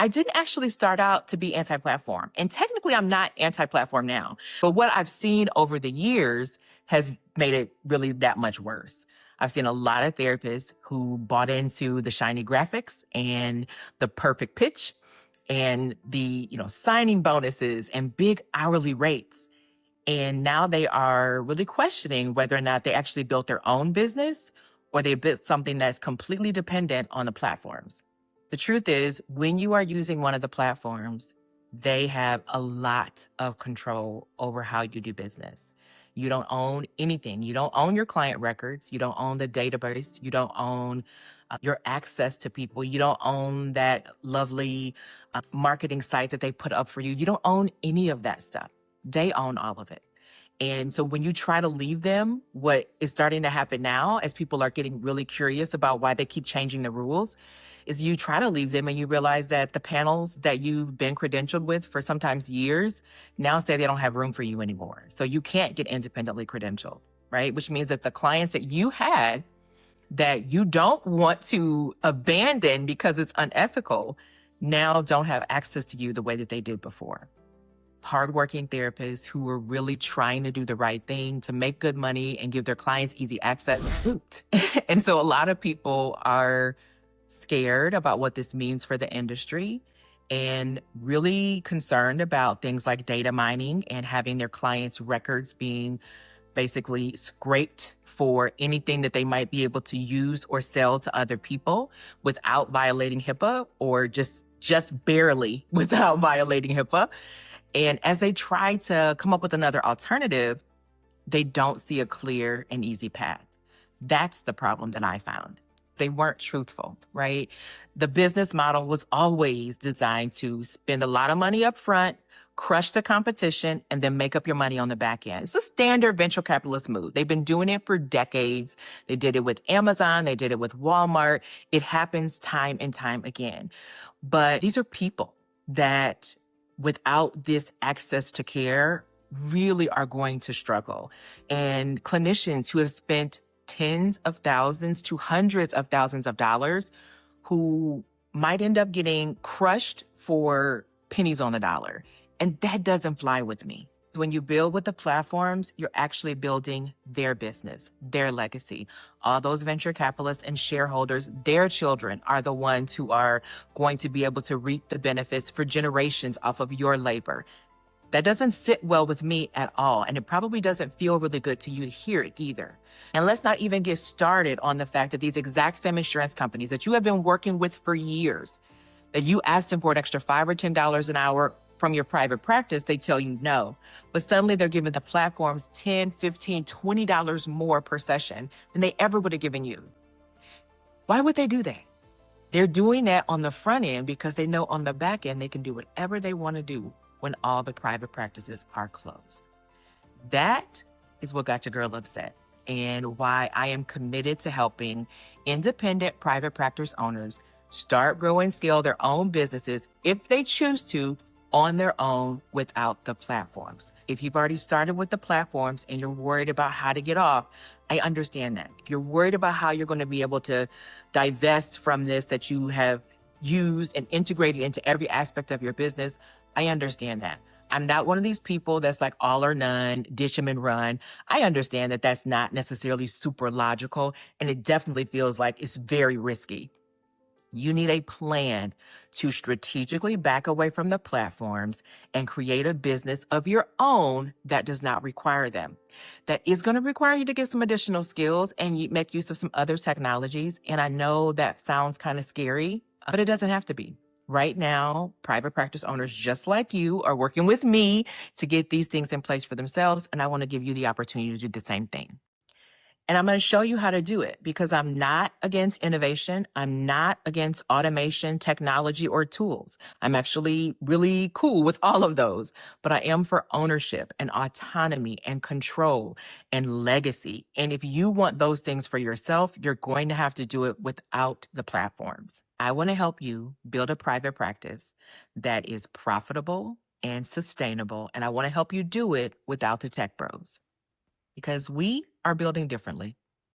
I didn't actually start out to be anti-platform. And technically, I'm not anti-platform now. But what I've seen over the years has made it really that much worse. I've seen a lot of therapists who bought into the shiny graphics and the perfect pitch and the, signing bonuses and big hourly rates. And now they are really questioning whether or not they actually built their own business or they built something that's completely dependent on the platforms. The truth is, when you are using one of the platforms, they have a lot of control over how you do business. You don't own anything. You don't own your client records. You don't own the database. You don't own your access to people. You don't own that lovely marketing site that they put up for you. You don't own any of that stuff. They own all of it. And so when you try to leave them, what is starting to happen now, as people are getting really curious about why they keep changing the rules, is you try to leave them and you realize that the panels that you've been credentialed with for sometimes years now say they don't have room for you anymore. So you can't get independently credentialed, right? Which means that the clients that you had that you don't want to abandon because it's unethical now don't have access to you the way that they did before. Hardworking therapists who were really trying to do the right thing to make good money and give their clients easy access. And so a lot of people are scared about what this means for the industry and really concerned about things like data mining and having their clients' records being basically scraped for anything that they might be able to use or sell to other people without violating HIPAA or just barely without violating HIPAA. And as they try to come up with another alternative, they don't see a clear and easy path. That's the problem that I found. They weren't truthful, right? The business model was always designed to spend a lot of money up front, crush the competition, and then make up your money on the back end. It's a standard venture capitalist move. They've been doing it for decades. They did it with Amazon. They did it with Walmart. It happens time and time again. But these are people that, without this access to care, really are going to struggle. And clinicians who have spent tens of thousands to hundreds of thousands of dollars who might end up getting crushed for pennies on the dollar. And that doesn't fly with me. When you build with the platforms, you're actually building their business, their legacy. All those venture capitalists and shareholders, their children are the ones who are going to be able to reap the benefits for generations off of your labor. That doesn't sit well with me at all, and it probably doesn't feel really good to you to hear it either. And let's not even get started on the fact that these exact same insurance companies that you have been working with for years, that you asked them for an extra $5 or $10 an hour from your private practice, they tell you no. But suddenly they're giving the platforms $10, $15, $20 more per session than they ever would have given you. Why would they do that? They're doing that on the front end because they know on the back end they can do whatever they want to do when all the private practices are closed. That is what got your girl upset and why I am committed to helping independent private practice owners start, grow, and scale their own businesses if they choose to on their own without the platforms. If you've already started with the platforms and you're worried about how to get off, I understand that. If you're worried about how you're going to be able to divest from this that you have used and integrated into every aspect of your business, I understand that. I'm not one of these people that's like all or none, ditch them and run. I understand that that's not necessarily super logical, and it definitely feels like it's very risky. You need a plan to strategically back away from the platforms and create a business of your own that does not require them. That is going to require you to get some additional skills and you make use of some other technologies. And I know that sounds kind of scary, but it doesn't have to be. Right now, private practice owners just like you are working with me to get these things in place for themselves. And I want to give you the opportunity to do the same thing. And I'm going to show you how to do it because I'm not against innovation. I'm not against automation, technology, or tools. I'm actually really cool with all of those, but I am for ownership and autonomy and control and legacy. And if you want those things for yourself, you're going to have to do it without the platforms. I want to help you build a private practice that is profitable and sustainable. And I want to help you do it without the tech bros. Because we are building differently.